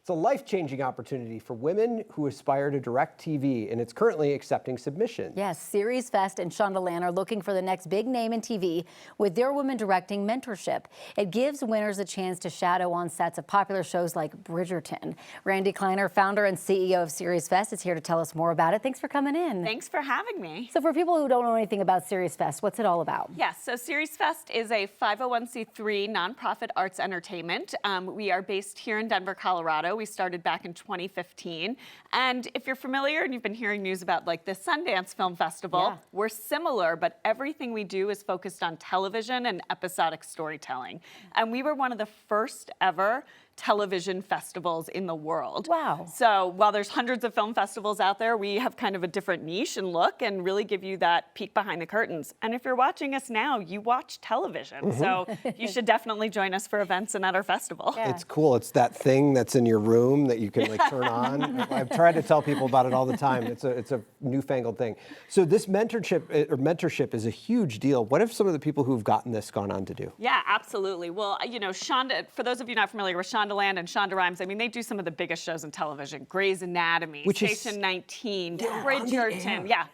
It's a life-changing opportunity for women who aspire to direct TV, and it's currently accepting submissions. Yes, SeriesFest and Shondaland are looking for the next big name in TV with their women directing mentorship. It gives winners a chance to shadow on sets of popular shows like Bridgerton. Randi Kleiner, founder and CEO of SeriesFest, is here to tell us more about it. Thanks for coming in. Thanks for having me. So for people who don't know anything about SeriesFest, what's it all about? Yes, so SeriesFest is a 501c3 nonprofit arts entertainment. We are based here in Denver, Colorado. We started back in 2015. And if you're familiar and you've been hearing news about like the Sundance Film Festival, we're similar, but everything we do is focused on television and episodic storytelling. And we were one of the first ever television festivals in the world. Wow. So while there's hundreds of film festivals out there, we have kind of a different niche and look and really give you that peek behind the curtains. And if you're watching us now, you watch television. So you should definitely join us for events and at our festival. Yeah. It's cool. It's that thing that's in your room that you can like turn on. I've tried to tell people about it all the time. It's a newfangled thing. So this mentorship is a huge deal. What have some of the people who've gotten this gone on to do? Yeah, absolutely. Well, you know, Shonda, for those of you not familiar with Shondaland and Shonda Rhimes, I mean, they do some of the biggest shows in television. Grey's Anatomy, Station 19, Bridgerton. Yeah,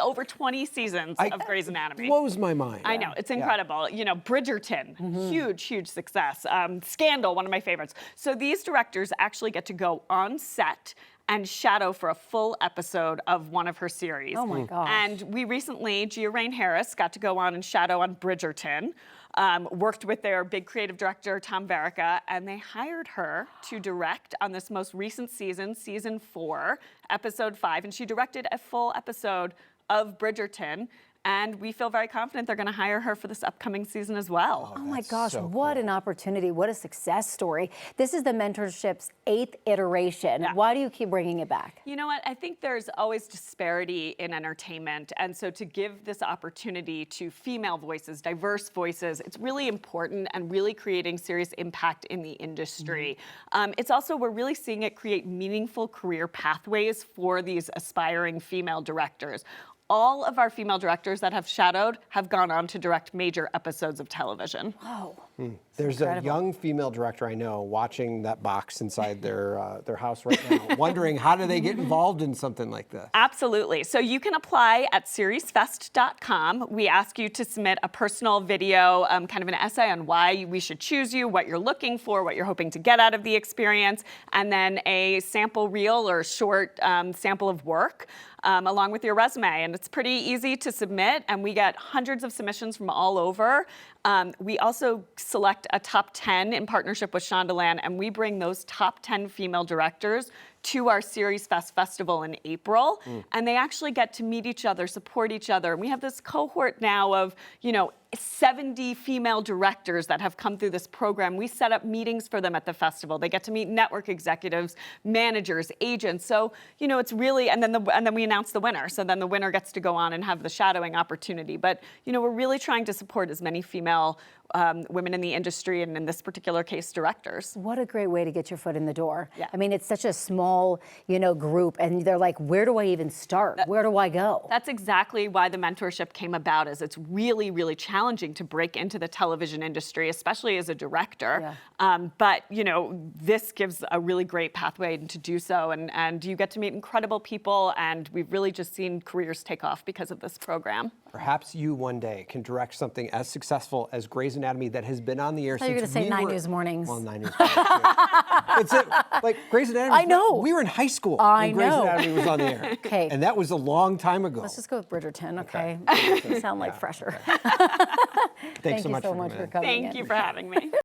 over 20 seasons of Grey's Anatomy. Blows my mind. I know, it's incredible. You know, Bridgerton, huge success. Scandal, one of my favorites. So these directors actually get to go on set and shadow for a full episode of one of her series. Oh my gosh. And we recently, Gia Rain Harris, got to go on and shadow on Bridgerton. Worked with their big creative director, Tom Verica, and they hired her to direct on this most recent season, season 4, episode 5, and she directed a full episode of Bridgerton. And we feel very confident they're going to hire her for this upcoming season as well. Oh my gosh, so what cool. an opportunity. What a success story. This is the mentorship's 8th iteration. Yeah. Why do you keep bringing it back? You know what? I think there's always disparity in entertainment. And so to give this opportunity to female voices, diverse voices, it's really important and really creating serious impact in the industry. It's also, we're really seeing it create meaningful career pathways for these aspiring female directors. All of our female directors that have shadowed have gone on to direct major episodes of television. Wow. There's a young female director I know watching that box inside their house right now, wondering how do they get involved in something like this? Absolutely. So you can apply at SeriesFest.com. We ask you to submit a personal video, kind of an essay on why we should choose you, what you're looking for, what you're hoping to get out of the experience, and then a sample reel or short sample of work. Along with your resume, and it's pretty easy to submit, and we get hundreds of submissions from all over. We also select a top 10 in partnership with Shondaland, and we bring those top 10 female directors to our SeriesFest festival in April, and they actually get to meet each other, support each other. And we have this cohort now of, 70 female directors that have come through this program. We set up meetings for them at the festival. They get to meet network executives, managers, agents. So, it's really, and then we announce the winner. So then the winner gets to go on and have the shadowing opportunity. But, we're really trying to support as many female women in the industry, and in this particular case, directors. What a great way to get your foot in the door. Yeah. I mean, it's such a small, group, and they're like, where do I even start? Where do I go? That's exactly why the mentorship came about, is it's really, really challenging to break into the television industry, especially as a director. Yeah. But, this gives a really great pathway to do so, and you get to meet incredible people, and we've really just seen careers take off because of this program. Perhaps you one day can direct something as successful as Grey's Anatomy that has been on the air since you were going to say 9 News Mornings. Well, 9 News Mornings, too. Like Grey's Anatomy. I know. We were in high school I when Grey's know. Anatomy was on the air. Okay. And that was a long time ago. Let's just go with Bridgerton, okay? You sound like fresher. Thanks so Thank much you so for much coming for in. coming in. Thank you for having me.